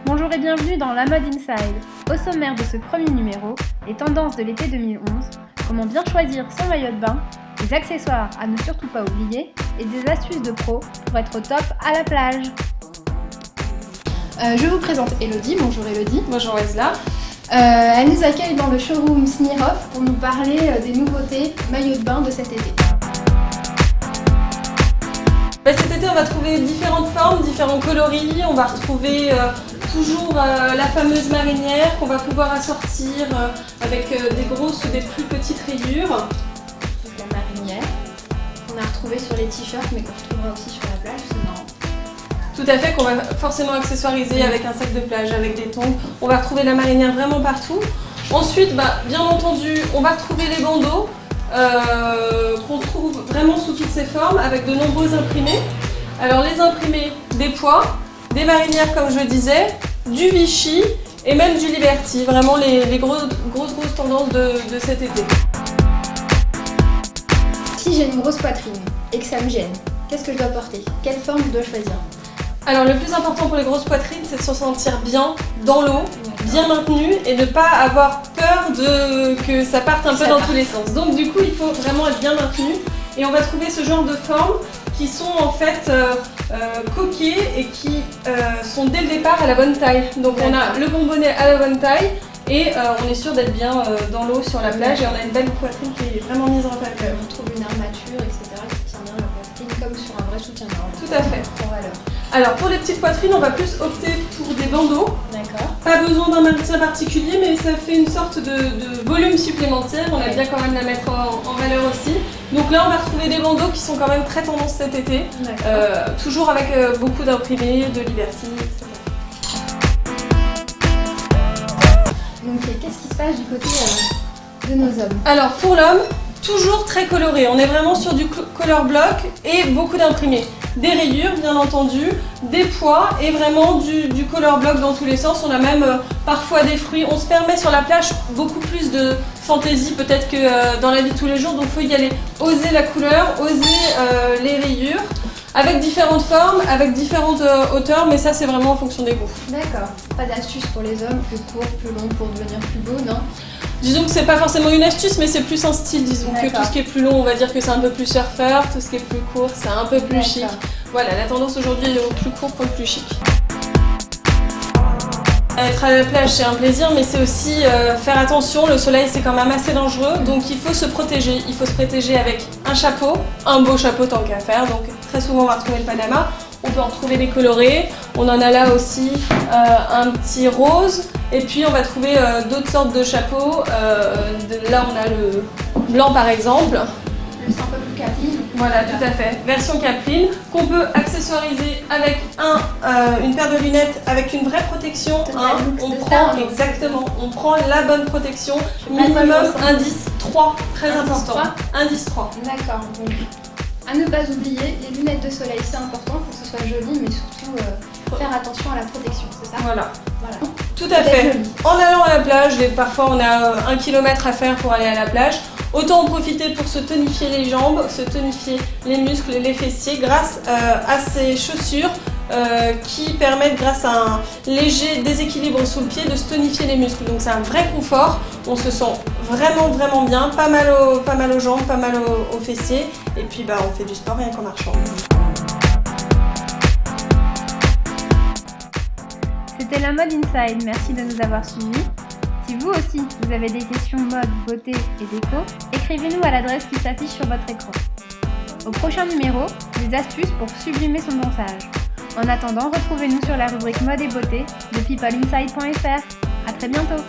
Bonjour et bienvenue dans La Mode Inside. Au sommaire de ce premier numéro, les tendances de l'été 2011, comment bien choisir son maillot de bain, des accessoires à ne surtout pas oublier et des astuces de pro pour être au top à la plage. Je vous présente Elodie. Bonjour Elodie. Bonjour Wesla. Elle nous accueille dans le showroom Smirhoff pour nous parler des nouveautés maillots de bain de cet été. Cet été, on va trouver différentes formes, différents coloris. On va retrouver toujours la fameuse marinière qu'on va pouvoir assortir avec des grosses ou des plus petites rayures. La marinière qu'on a retrouvée sur les t-shirts mais qu'on retrouvera aussi sur la plage, c'est marrant. Tout à fait, qu'on va forcément accessoiriser avec un sac de plage, avec des tongs. On va retrouver la marinière vraiment partout. Ensuite, bien entendu, on va retrouver les bandeaux qu'on trouve vraiment sous toutes ses formes avec de nombreux imprimés. Alors les imprimés des pois, des marinières comme je disais, du Vichy et même du Liberty. Vraiment les grosses tendances de cet été. Si j'ai une grosse poitrine et que ça me gêne, qu'est-ce que je dois porter? Quelle forme je dois choisir? Alors le plus important pour les grosses poitrines, c'est de se sentir bien dans l'eau, bien maintenu et ne pas avoir peur que ça parte un peu dans tous les sens. Donc du coup, il faut vraiment être bien maintenu et on va trouver ce genre de formes qui sont en fait coquées et qui sont dès le départ à la bonne taille. Donc on a le bonbonnet à la bonne taille et on est sûr d'être bien dans l'eau sur la plage et on a une belle poitrine qui est vraiment mise en valeur. On trouve une armature, etc. qui tient bien la poitrine comme sur un vrai soutien-gorge. Tout à fait. En valeur. Alors pour les petites poitrines, on va plus opter pour des bandeaux. D'accord. Pas besoin d'un maintien particulier, mais ça fait une sorte de volume supplémentaire. On aime bien quand même la mettre en valeur aussi. Donc là, on va retrouver des bandeaux qui sont quand même très tendance cet été. Toujours avec beaucoup d'imprimés, de Liberty, etc. Donc qu'est-ce qui se passe du côté de nos hommes? Alors pour l'homme, toujours très coloré. On est vraiment sur du color block et beaucoup d'imprimés. Des rayures bien entendu, des pois et vraiment du color block dans tous les sens. On a même parfois des fruits. On se permet sur la plage beaucoup plus de fantaisie peut-être que dans la vie de tous les jours. Donc il faut y aller, oser la couleur, oser les rayures. Avec différentes formes, avec différentes hauteurs, mais ça c'est vraiment en fonction des goûts. D'accord. Pas d'astuce pour les hommes, plus court, plus long pour devenir plus beau, non? Disons que c'est pas forcément une astuce, mais c'est plus un style, disons que tout ce qui est plus long, on va dire que c'est un peu plus surfeur, tout ce qui est plus court, c'est un peu plus chic. Voilà, la tendance aujourd'hui est au plus court pour le plus chic. Être à la plage c'est un plaisir, mais c'est aussi faire attention, le soleil c'est quand même assez dangereux, donc il faut se protéger. Il faut se protéger avec un chapeau, un beau chapeau tant qu'à faire, donc très souvent on va retrouver le Panama. On peut en trouver des colorés, on en a là aussi un petit rose, et puis on va trouver d'autres sortes de chapeaux. Là on a le blanc par exemple. C'est un peu plus capline. Voilà, tout à fait. Version capline, qu'on peut accessoiriser avec une paire de lunettes avec une vraie protection. On prend la bonne protection, minimum indice 3, très important. Indice 3. D'accord. Donc, à ne pas oublier, les lunettes de soleil c'est important pour que ce soit joli, mais surtout faire attention à la protection, c'est ça? Voilà. Tout à fait. En allant à la plage, parfois on a 1 km à faire pour aller à la plage. Autant en profiter pour se tonifier les jambes, se tonifier les muscles, les fessiers grâce à ces chaussures qui permettent, grâce à un léger déséquilibre sous le pied, de se tonifier les muscles. Donc c'est un vrai confort, on se sent vraiment bien, pas mal aux jambes, pas mal aux fessiers, et puis on fait du sport rien qu'en marchant. C'était La Mode Inside, merci de nous avoir suivis. Si vous aussi, vous avez des questions mode, beauté et déco, écrivez-nous à l'adresse qui s'affiche sur votre écran. Au prochain numéro, des astuces pour sublimer son bronzage. En attendant, retrouvez-nous sur la rubrique mode et beauté de peopleinside.fr. À très bientôt!